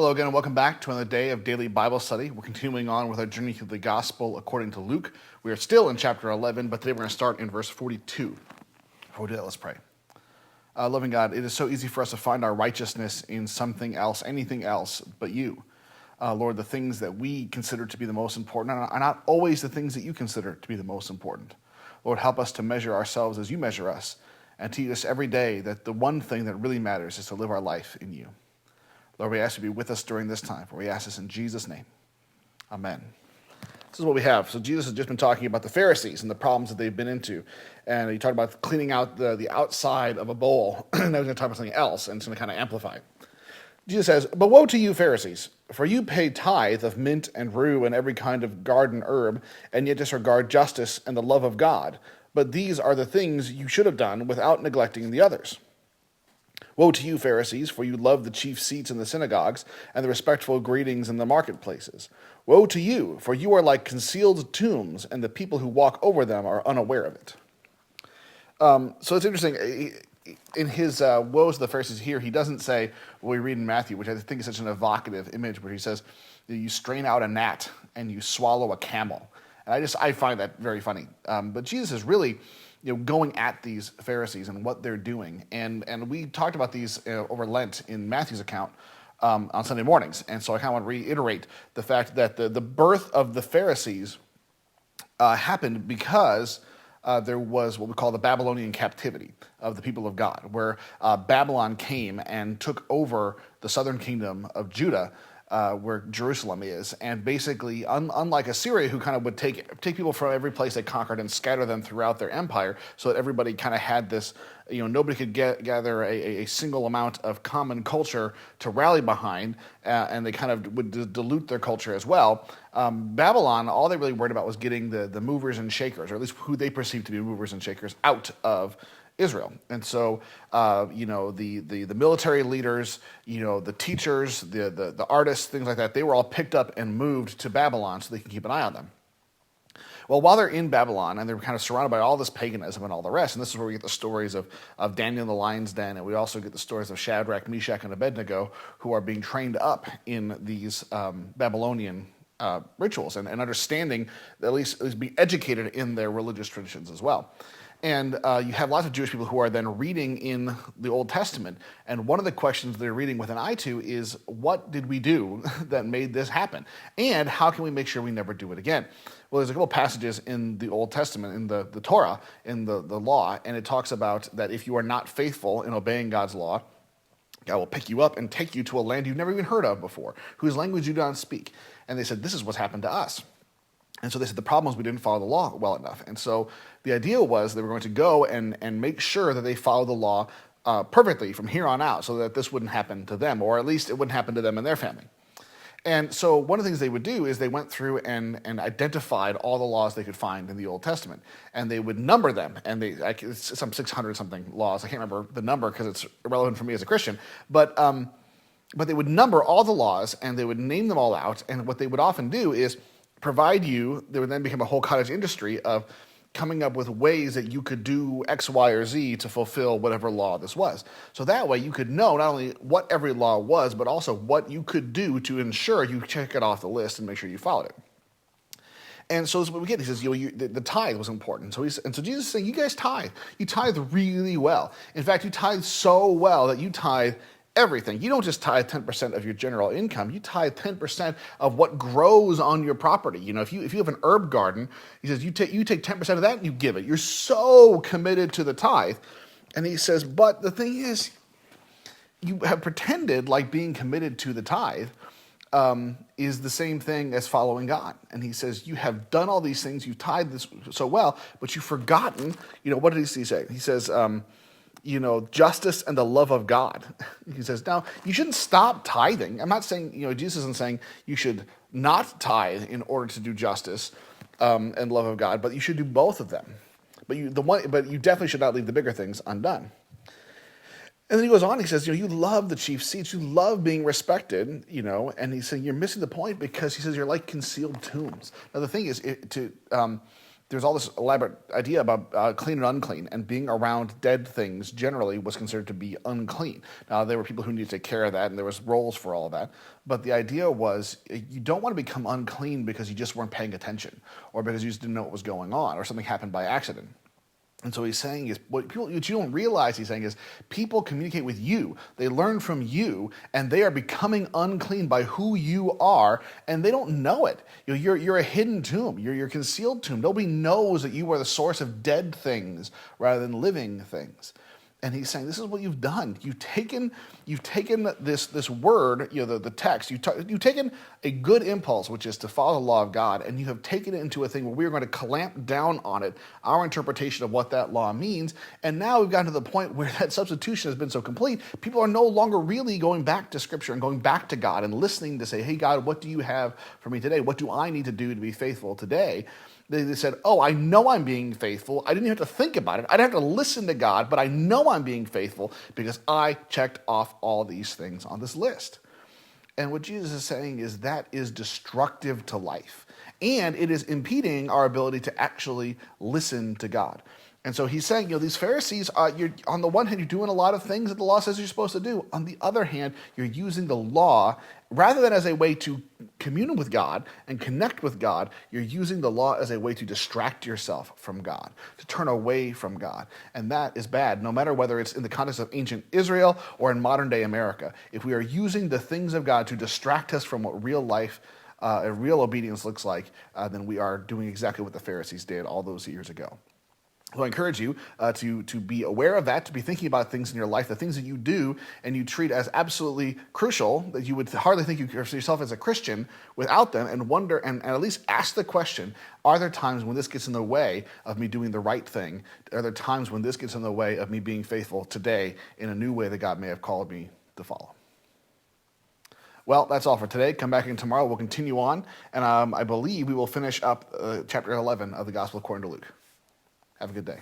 Hello again, and welcome back to another day of daily Bible study. We're continuing on with our journey through the Gospel according to Luke. We are still in chapter 11, but today we're going to start in verse 42. Before we do that, let's pray. Loving God, it is so easy for us to find our righteousness in something else, anything else but you. Lord, the things that we consider to be the most important are not always the things that you consider to be the most important. Lord, help us to measure ourselves as you measure us, and teach us every day that the one thing that really matters is to live our life in you. Lord, we ask you to be with us during this time, for we ask this in Jesus' name. Amen. This is what we have. So Jesus has just been talking about the Pharisees and the problems that they've been into. And he talked about cleaning out the outside of a bowl. And now he's going to talk about something else, and it's going to kind of amplify it. Jesus says, "But woe to you, Pharisees, for you pay tithe of mint and rue and every kind of garden herb, and yet disregard justice and the love of God. But these are the things you should have done without neglecting the others. Woe to you, Pharisees, for you love the chief seats in the synagogues and the respectful greetings in the marketplaces. Woe to you, for you are like concealed tombs, and the people who walk over them are unaware of it." So it's interesting. In his woes to the Pharisees here, he doesn't say what we read in Matthew, which I think is such an evocative image, where he says, you strain out a gnat and you swallow a camel. And I find that very funny. But Jesus is really going at these Pharisees and what they're doing. And we talked about these over Lent in Matthew's account on Sunday mornings. And so I kind of want to reiterate the fact that the birth of the Pharisees happened because there was what we call the Babylonian captivity of the people of God, where Babylon came and took over the southern kingdom of Judah, where Jerusalem is, and basically, unlike Assyria, who kind of would take people from every place they conquered and scatter them throughout their empire, so that everybody kind of had this, nobody could gather a single amount of common culture to rally behind, and they kind of would dilute their culture as well. Babylon, all they really worried about was getting the movers and shakers, or at least who they perceived to be movers and shakers, out of Israel. And so, the military leaders, the teachers, the artists, things like that, they were all picked up and moved to Babylon so they can keep an eye on them. Well, while they're in Babylon, and they're kind of surrounded by all this paganism and all the rest, and this is where we get the stories of Daniel in the lion's den, and we also get the stories of Shadrach, Meshach, and Abednego, who are being trained up in these Babylonian rituals and understanding, at least be educated in their religious traditions as well. And you have lots of Jewish people who are then reading in the Old Testament. And one of the questions they're reading with an eye to is, what did we do that made this happen? And how can we make sure we never do it again? Well, there's a couple passages in the Old Testament, in the Torah, in the law, and it talks about that if you are not faithful in obeying God's law, God will pick you up and take you to a land you've never even heard of before, whose language you don't speak. And they said, this is what's happened to us. And so they said the problem was we didn't follow the law well enough. And so the idea was they were going to go and make sure that they follow the law perfectly from here on out, so that this wouldn't happen to them, or at least it wouldn't happen to them and their family. And so one of the things they would do is they went through and identified all the laws they could find in the Old Testament, and they would number them. And it's some 600-something laws. I can't remember the number because it's irrelevant for me as a Christian. But they would number all the laws, and they would name them all out. And what they would often do is provide you, there would then become a whole cottage industry of coming up with ways that you could do X, Y, or Z to fulfill whatever law this was. So that way you could know not only what every law was, but also what you could do to ensure you check it off the list and make sure you followed it. And so this is what we get. He says, the tithe was important. So Jesus is saying, you guys tithe. You tithe really well. In fact, you tithe so well that you tithe everything. You don't just tithe 10% of your general income. You tithe 10% of what grows on your property. If you have an herb garden, he says you take 10% of that and you give it. You're so committed to the tithe. And he says, but the thing is, you have pretended like being committed to the tithe is the same thing as following God. And he says, you have done all these things, you've tithed this so well, but you've forgotten, what did he say? He says, justice and the love of God. He says, now, you shouldn't stop tithing. I'm not saying, Jesus isn't saying you should not tithe in order to do justice and love of God, but you should do both of them. But you definitely should not leave the bigger things undone. And then he goes on, he says, you love the chief seats, you love being respected, and he's saying you're missing the point because he says you're like concealed tombs. Now, the thing is, there's all this elaborate idea about clean and unclean, and being around dead things generally was considered to be unclean. Now, there were people who needed to take care of that, and there was roles for all of that. But the idea was you don't want to become unclean because you just weren't paying attention, or because you just didn't know what was going on, or something happened by accident. And so he's saying is, what you don't realize, he's saying is, people communicate with you. They learn from you, and they are becoming unclean by who you are, and they don't know it. You're a hidden tomb. You're a concealed tomb. Nobody knows that you are the source of dead things rather than living things. And he's saying, this is what you've done. You've taken this word, the text. You've taken a good impulse, which is to follow the law of God, and you have taken it into a thing where we are going to clamp down on it, our interpretation of what that law means. And now we've gotten to the point where that substitution has been so complete, people are no longer really going back to Scripture and going back to God and listening to say, hey, God, what do you have for me today? What do I need to do to be faithful today? They said, oh, I know I'm being faithful. I didn't even have to think about it. I didn't have to listen to God, but I know I'm being faithful because I checked off all these things on this list. And what Jesus is saying is that is destructive to life. And it is impeding our ability to actually listen to God. And so he's saying, these Pharisees, on the one hand, you're doing a lot of things that the law says you're supposed to do. On the other hand, you're using the law, rather than as a way to commune with God and connect with God, you're using the law as a way to distract yourself from God, to turn away from God. And that is bad, no matter whether it's in the context of ancient Israel or in modern day America. If we are using the things of God to distract us from what real life real obedience looks like, then we are doing exactly what the Pharisees did all those years ago. So I encourage you to be aware of that, to be thinking about things in your life, the things that you do and you treat as absolutely crucial, that you would hardly think you consider yourself as a Christian without them, and wonder and at least ask the question, are there times when this gets in the way of me doing the right thing? Are there times when this gets in the way of me being faithful today in a new way that God may have called me to follow? Well, that's all for today. Come back in tomorrow. We'll continue on, and I believe we will finish up chapter 11 of the Gospel according to Luke. Have a good day.